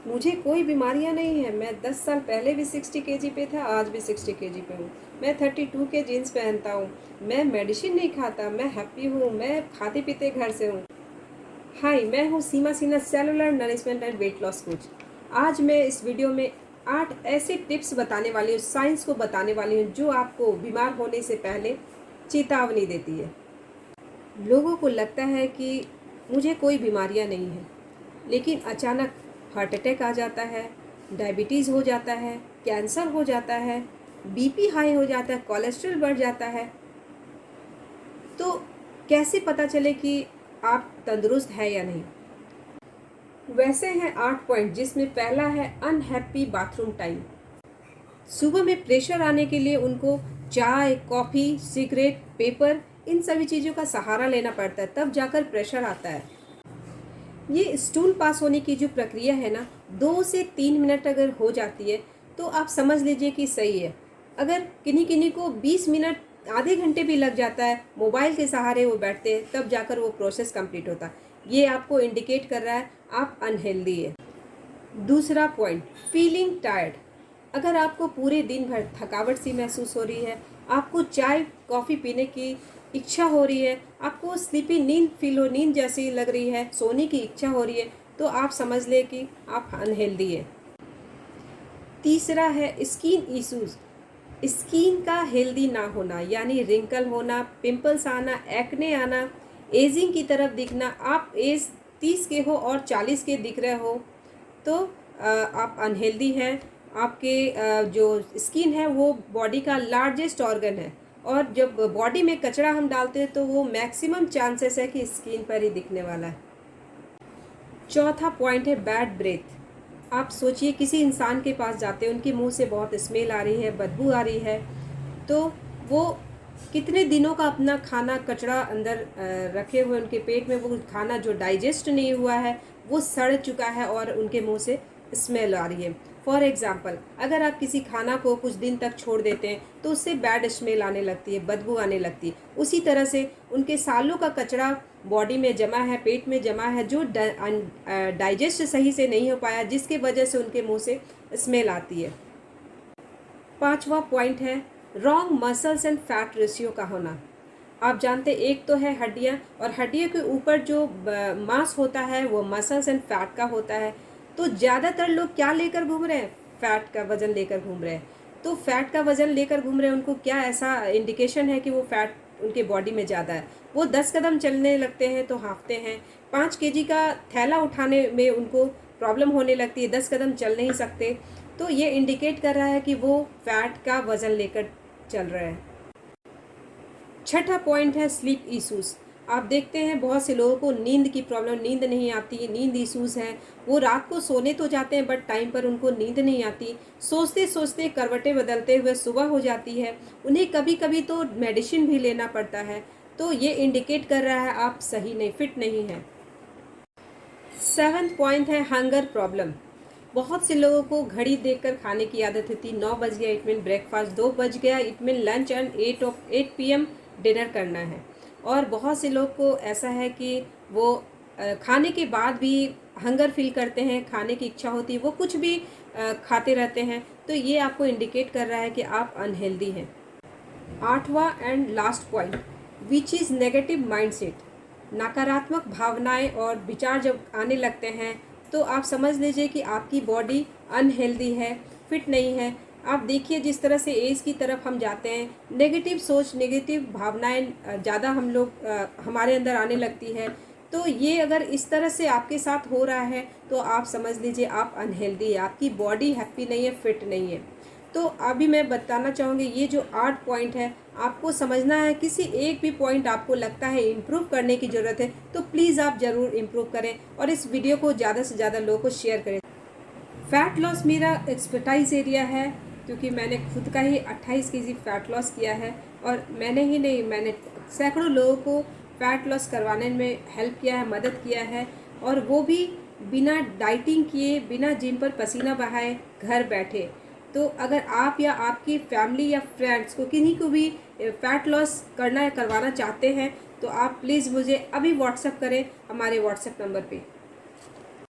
मुझे कोई बीमारियां नहीं है। मैं 10 साल पहले भी 60 केजी पे था, आज भी 60 केजी पे हूँ। मैं 32 के जीन्स पहनता हूँ। मैं मेडिसिन नहीं खाता, मैं हैप्पी हूँ, मैं खाते पीते घर से हूँ। हाय, मैं हूँ Seema Sinha, cellular nourishment and weight loss coach. आज मैं इस वीडियो में 8 ऐसे टिप्स बताने वाली हूँ, साइंस को बताने वाली हूँ, जो आपको बीमार होने से पहले चेतावनी देती है। लोगों को लगता है कि मुझे कोई बीमारियां नहीं हैं, लेकिन अचानक हार्ट अटैक आ जाता है, डायबिटीज़ हो जाता है, कैंसर हो जाता है, बीपी हाई हो जाता है, कोलेस्ट्रॉल बढ़ जाता है। तो कैसे पता चले कि आप तंदुरुस्त है या नहीं? वैसे हैं 8 पॉइंट, जिसमें पहला है अनहैप्पी बाथरूम टाइम। सुबह में प्रेशर आने के लिए उनको चाय, कॉफ़ी, सिगरेट, पेपर, इन सभी चीज़ों का सहारा लेना पड़ता है, तब जाकर प्रेशर आता है। ये स्टूल पास होने की जो प्रक्रिया है ना, 2 से 3 मिनट अगर हो जाती है तो आप समझ लीजिए कि सही है। अगर किन्हीं किन्हीं को 20 मिनट, आधे घंटे भी लग जाता है, मोबाइल के सहारे वो बैठते हैं, तब जाकर वो प्रोसेस कंप्लीट होता है। ये आपको इंडिकेट कर रहा है आप अनहेल्दी है। दूसरा पॉइंट, फीलिंग टायर्ड। अगर आपको पूरे दिन भर थकावट सी महसूस हो रही है, आपको चाय कॉफ़ी पीने की इच्छा हो रही है, आपको स्लीपी नींद फील हो, नींद जैसी लग रही है, सोने की इच्छा हो रही है, तो आप समझ लें कि आप अनहेल्दी है। तीसरा है स्किन इश्यूज। स्किन का हेल्दी ना होना, यानी रिंकल होना, पिंपल्स आना, एक्ने आना, एजिंग की तरफ दिखना। आप एज 30 के हो और 40 के दिख रहे हो तो आप अनहेल्दी हैं। आपके जो स्किन है वो बॉडी का लार्जेस्ट ऑर्गन है, और जब बॉडी में कचरा हम डालते हैं तो वो मैक्सिमम चांसेस है कि स्किन पर ही दिखने वाला है। चौथा पॉइंट है बैड ब्रेथ। आप सोचिए, किसी इंसान के पास जाते हैं, उनके मुंह से बहुत स्मेल आ रही है, बदबू आ रही है, तो वो कितने दिनों का अपना खाना कचरा अंदर रखे हुए, उनके पेट में वो खाना जो डाइजेस्ट नहीं हुआ है वो सड़ चुका है और उनके मुंह से स्मेल आ रही है। फॉर एग्ज़ाम्पल, अगर आप किसी खाना को कुछ दिन तक छोड़ देते हैं तो उससे बैड स्मेल आने लगती है, बदबू आने लगती है। उसी तरह से उनके सालों का कचरा बॉडी में जमा है, पेट में जमा है, जो डाइजेस्ट सही से नहीं हो पाया, जिसके वजह से उनके मुंह से स्मेल आती है। पांचवा पॉइंट है wrong muscles and fat ratio का होना। आप जानते, एक तो है हड्डियाँ, और हड्डियों के ऊपर जो मांस होता है वो मसल्स एंड फैट का होता है। तो ज़्यादातर लोग क्या लेकर घूम रहे हैं? फैट का वजन लेकर घूम रहे हैं। तो फैट का वजन लेकर घूम रहे हैं, उनको क्या ऐसा इंडिकेशन है कि वो फैट उनके बॉडी में ज़्यादा है? वो 10 कदम चलने लगते हैं तो हाँफते हैं, 5 केजी का थैला उठाने में उनको प्रॉब्लम होने लगती है, 10 कदम चल नहीं सकते। तो ये इंडिकेट कर रहा है कि वो फैट का वजन लेकर चल रहे हैं। छठा पॉइंट है स्लीप इश्यूज। आप देखते हैं बहुत से लोगों को नींद की प्रॉब्लम, नींद नहीं आती, नींद इश्यूज हैं। वो रात को सोने तो जाते हैं बट टाइम पर उनको नींद नहीं आती, सोचते सोचते करवटें बदलते हुए सुबह हो जाती है। उन्हें कभी कभी तो मेडिसिन भी लेना पड़ता है। तो ये इंडिकेट कर रहा है आप सही नहीं, फिट नहीं है। सेवन्थ पॉइंट है हंगर प्रॉब्लम। बहुत से लोगों को घड़ी देखकर खाने की आदत होती है। 9 बज गया इट मीन ब्रेकफास्ट, 2 बज गया it mean lunch, and 8 PM dinner करना है। और बहुत से लोग को ऐसा है कि वो खाने के बाद भी हंगर फील करते हैं, खाने की इच्छा होती है, वो कुछ भी खाते रहते हैं। तो ये आपको इंडिकेट कर रहा है कि आप अनहेल्दी हैं। आठवां and last point, which is negative mindset. नकारात्मक भावनाएं और विचार जब आने लगते हैं तो आप समझ लीजिए कि आपकी बॉडी अनहेल्दी है, फिट नहीं है। आप देखिए, जिस तरह से एज की तरफ हम जाते हैं, नेगेटिव सोच, नेगेटिव भावनाएं ज़्यादा हम लोग हमारे अंदर आने लगती है। तो ये अगर इस तरह से आपके साथ हो रहा है तो आप समझ लीजिए आप अनहेल्दी है, आपकी बॉडी हैप्पी नहीं है, फिट नहीं है। तो अभी मैं बताना चाहूँगी, ये जो 8 पॉइंट है आपको समझना है। किसी एक भी पॉइंट आपको लगता है इम्प्रूव करने की ज़रूरत है तो प्लीज़ आप ज़रूर इम्प्रूव करें, और इस वीडियो को ज़्यादा से ज़्यादा लोगों को शेयर करें। फ़ैट लॉस मेरा एक्सपर्टाइज एरिया है, क्योंकि मैंने खुद का ही 28 केजी फ़ैट लॉस किया है, और मैंने ही नहीं, मैंने सैकड़ों लोगों को फ़ैट लॉस करवाने में हेल्प किया है, मदद किया है, और वो भी बिना डाइटिंग किए, बिना जिम पर पसीना बहाए, घर बैठे। तो अगर आप या आपकी फैमिली या फ्रेंड्स को किन्हीं को भी फ़ैट लॉस करना या करवाना चाहते हैं तो आप प्लीज़ मुझे अभी व्हाट्सएप करें हमारे व्हाट्सएप नंबर पे।